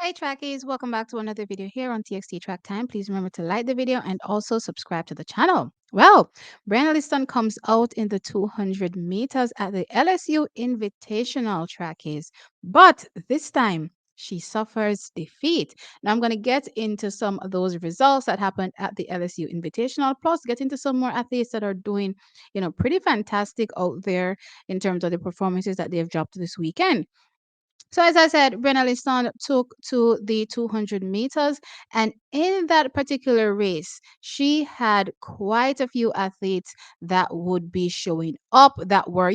Hey trackies, welcome back to another video here on TXT Track Time. Please remember to like the video and also subscribe to the channel. Well, Brianna Liston comes out in the 200 meters at the LSU Invitational trackies, but this time she suffers defeat. Now I'm going to get into some of those results that happened at the LSU Invitational, plus get into some more athletes that are doing, pretty fantastic out there in terms of the performances that they've dropped this weekend. So as I said, Brenna Liston took to the 200 meters, and in that particular race, she had quite a few athletes that would be showing up that were,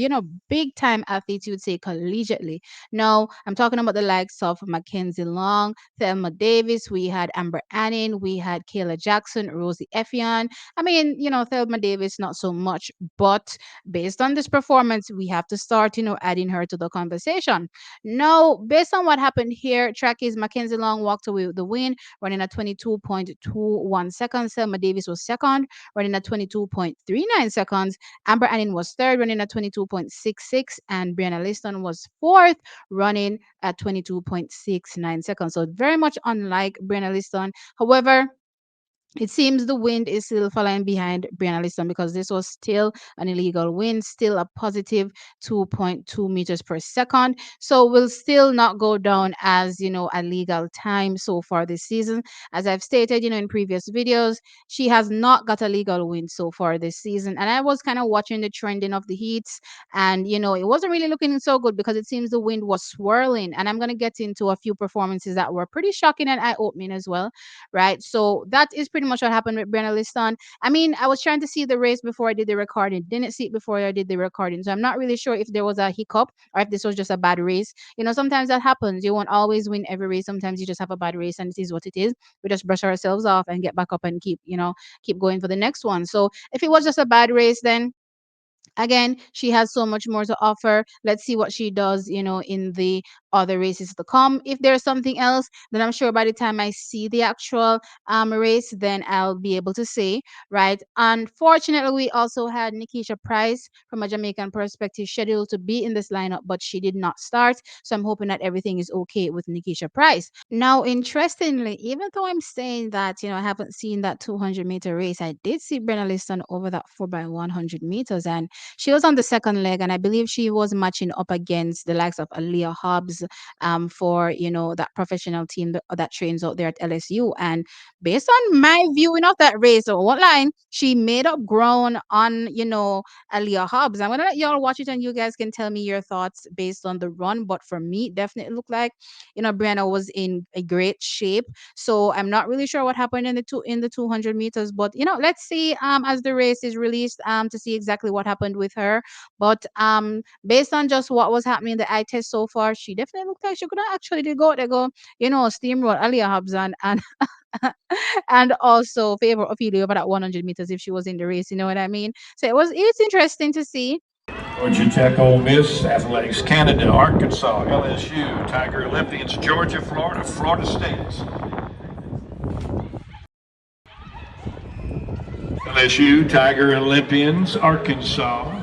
big time athletes, you would say collegiately. Now, I'm talking about the likes of Mackenzie Long, Thelma Davis, we had Amber Anning, we had Kayla Jackson, Rosie Effion. I mean, Thelma Davis, not so much, but based on this performance, we have to start, adding her to the conversation. No, based on what happened here, trackies Mackenzie Long walked away with the win, running at 22.21 seconds. Selma Davis was second, running at 22.39 seconds. Amber Anning was third, running at 22.66, and Brianna Liston was fourth, running at 22.69 seconds. So very much unlike Brianna Liston. However, it seems the wind is still following behind Brianna Liston because this was still an illegal wind, still a positive 2.2 meters per second. So will still not go down as, a legal time so far this season. As I've stated, in previous videos, she has not got a legal win so far this season. And I was kind of watching the trending of the heats, and, it wasn't really looking so good because it seems the wind was swirling. And I'm going to get into a few performances that were pretty shocking and eye opening as well, right? So that is pretty much what happened with Brenna Liston. I mean, I was trying to see the race before I did the recording, didn't see it before I did the recording. So I'm not really sure if there was a hiccup or if this was just a bad race. Sometimes that happens. You won't always win every race. Sometimes you just have a bad race and it is what it is. We just brush ourselves off and get back up and keep going for the next one. So if it was just a bad race, then again, she has so much more to offer. Let's see what she does, in the other races to come. If there's something else, then I'm sure by the time I see the actual race, then I'll be able to say, right? Unfortunately, we also had Nikisha Price from a Jamaican perspective scheduled to be in this lineup, but she did not start. So I'm hoping that everything is okay with Nikisha Price. Now, interestingly, even though I'm saying that, I haven't seen that 200-meter race, I did see Brenna Liston over that 4x100 meters, and she was on the second leg, and I believe she was matching up against the likes of Aaliyah Hobbs for that professional team that trains out there at LSU. And based on my viewing of that race, so what line she made up ground on Aaliyah Hobbs. I'm gonna let y'all watch it, and you guys can tell me your thoughts based on the run. But for me, it definitely looked like Brianna was in a great shape. So I'm not really sure what happened in the 200 meters, but let's see as the race is released to see exactly what happened with her. But based on just what was happening in the eye test so far, she definitely looked like she could actually did go they go steamroll Aliyah Hobbs and and also Favour Ofili over that 100 meters if she was in the race. You know what I mean? So it's interesting to see. Georgia Tech, Ole Miss, Athletics Canada, Arkansas, LSU, Tiger Olympians, Georgia, Florida, Florida State. LSU, Tiger Olympians, Arkansas.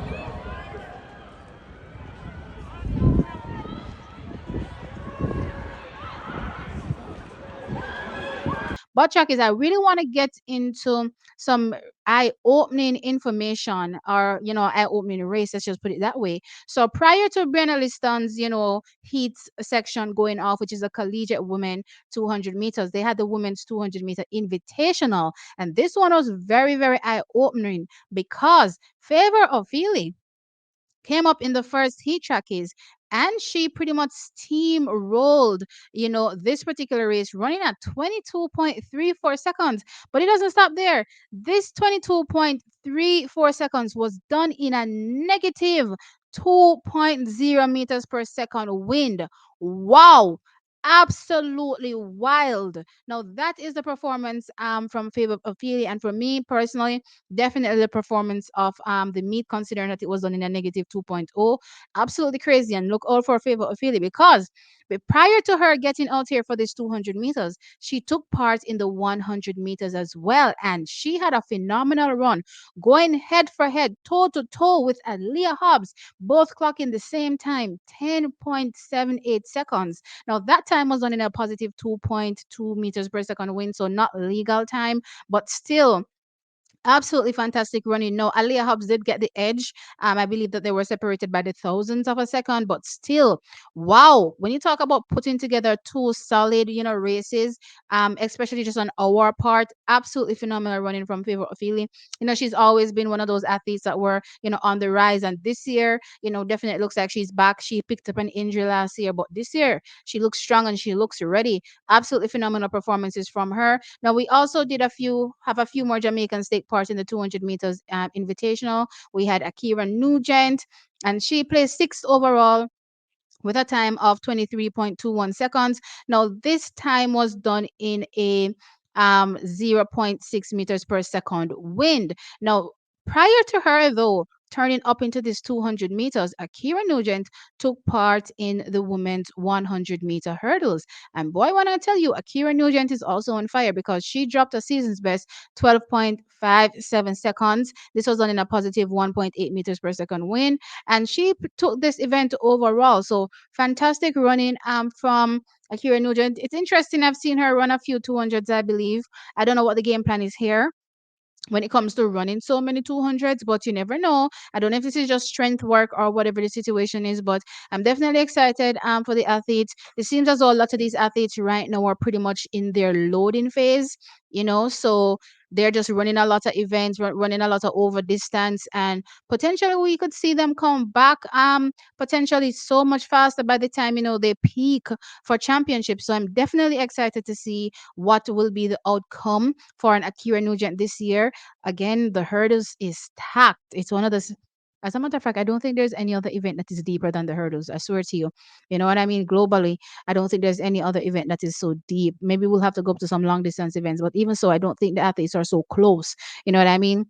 But Chuck is I really want to get into some eye-opening information or eye-opening race. Let's just put it that way. So prior to Brianna Liston's heat section going off, which is a collegiate women 200 meters, they had the women's 200-meter invitational, and this one was very very eye-opening because Favour Ofili came up in the first heat trackies, and she pretty much steamrolled this particular race running at 22.34 seconds. But it doesn't stop there. This 22.34 seconds was done in a negative 2.0 meters per second wind. Wow, absolutely wild. Now that is the performance from Favour Ofili, and for me personally, definitely the performance of the meet, considering that it was done in a negative 2.0. Absolutely crazy. And look out for Favour Ofili because But prior to her getting out here for this 200 meters, she took part in the 100 meters as well. And she had a phenomenal run, going head for head, toe to toe with Aaliyah Hobbs, both clocking the same time, 10.78 seconds. Now, that time was on in a positive 2.2 meters per second wind, so not legal time, but still absolutely fantastic running. No, Aliyah Hobbs did get the edge. I believe that they were separated by the thousandth of a second, but still, wow. When you talk about putting together two solid, races, especially just on our part, absolutely phenomenal running from Favour Ofili. She's always been one of those athletes that were, on the rise. And this year, definitely looks like she's back. She picked up an injury last year, but this year she looks strong and she looks ready. Absolutely phenomenal performances from her. Now we also have a few more Jamaicans take part in the 200 meters invitational. We had Ackera Nugent, and she placed sixth overall with a time of 23.21 seconds. Now, this time was done in a zero point 0.6 meters per second wind. Now, prior to her, though, turning up into this 200 meters, Akira Nugent took part in the women's 100-meter hurdles. And boy, when I tell you, Akira Nugent is also on fire because she dropped a season's best 12.57 seconds. This was done in a positive 1.8 meters per second wind, and she took this event overall. So fantastic running from Akira Nugent. It's interesting. I've seen her run a few 200s, I believe. I don't know what the game plan is here when it comes to running so many 200s, but you never know. I don't know if this is just strength work or whatever the situation is, but I'm definitely excited for the athletes. It seems as though a lot of these athletes right now are pretty much in their loading phase, so they're just running a lot of events, running a lot of over distance, and potentially we could see them come back potentially so much faster by the time they peak for championships. So I'm definitely excited to see what will be the outcome for an Akira Nugent this year. Again, the hurdles is stacked. It's one of the as a matter of fact, I don't think there's any other event that is deeper than the hurdles. I swear to you. You know what I mean? Globally, I don't think there's any other event that is so deep. Maybe we'll have to go up to some long distance events, but even so, I don't think the athletes are so close. You know what I mean?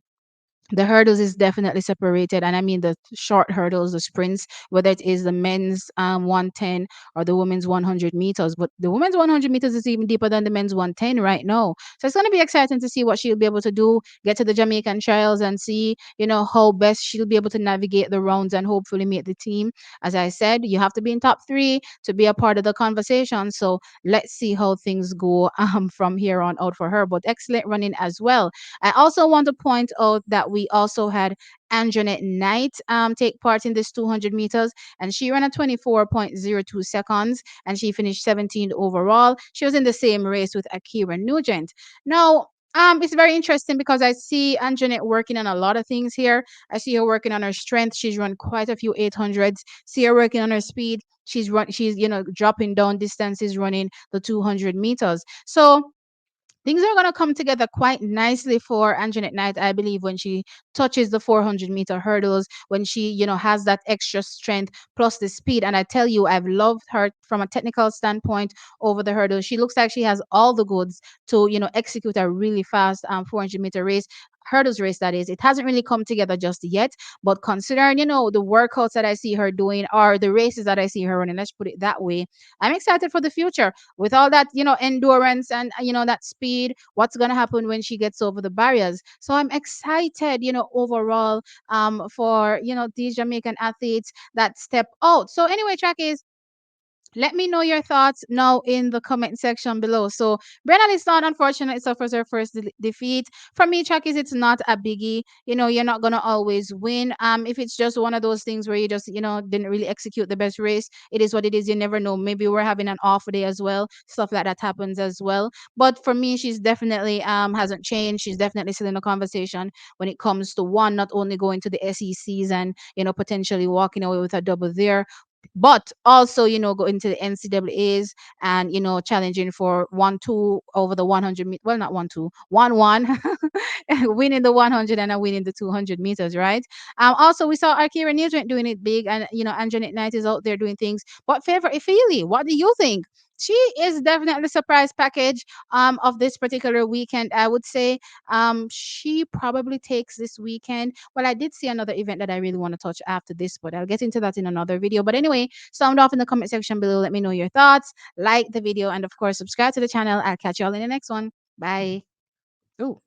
The hurdles is definitely separated, and I mean the short hurdles, the sprints, whether it is the men's 110 or the women's 100 meters. But the women's 100 meters is even deeper than the men's 110 right now, so it's going to be exciting to see what she'll be able to do, get to the Jamaican trials and see how best she'll be able to navigate the rounds and hopefully make the team. As I said, you have to be in top 3 to be a part of the conversation, so let's see how things go from here on out for her. But excellent running as well. I also want to point out that we also had Anjanette Knight take part in this 200 meters, and she ran a 24.02 seconds, and she finished 17th overall. She was in the same race with Akira Nugent. Now, it's very interesting because I see Anjanette working on a lot of things here. I see her working on her strength. She's run quite a few 800s. See her working on her speed. She's dropping down distances, running the 200 meters. So things are going to come together quite nicely for Anjanette Knight, I believe, when she touches the 400-meter hurdles, when she, has that extra strength plus the speed. And I tell you, I've loved her from a technical standpoint over the hurdles. She looks like she has all the goods to, execute a really fast 400-meter race. Hurdles race, that is. It hasn't really come together just yet, but considering the workouts that I see her doing or the races that I see her running, let's put it that way, I'm excited for the future with all that endurance and that speed. What's going to happen when she gets over the barriers? So I'm excited overall for these Jamaican athletes that step out. So anyway, track is, let me know your thoughts now in the comment section below. So Brianna Liston unfortunately suffers her first defeat. For me, Chuckies, it's not a biggie. You're not gonna always win. If it's just one of those things where you just didn't really execute the best race, it is what it is. You never know. Maybe we're having an off day as well. Stuff like that happens as well. But for me, she's definitely hasn't changed. She's definitely still in the conversation when it comes to one, not only going to the SECs and potentially walking away with a double there, but also going to the NCAAs and challenging for 1-2 over the 100 well, not 1-2, 1-1 winning the 100 and winning the 200 meters, right? Also we saw Akira Nugent doing it big, and Anjanette Knight is out there doing things. But Favour Ofili, what do you think? she is definitely surprise package of this particular weekend. I would say she probably takes this weekend. Well, I did see another event that I really want to touch after this, but I'll get into that in another video. But anyway, sound off in the comment section below. Let me know your thoughts. Like the video, and of course, subscribe to the channel. I'll catch y'all in the next one. Bye. Ooh.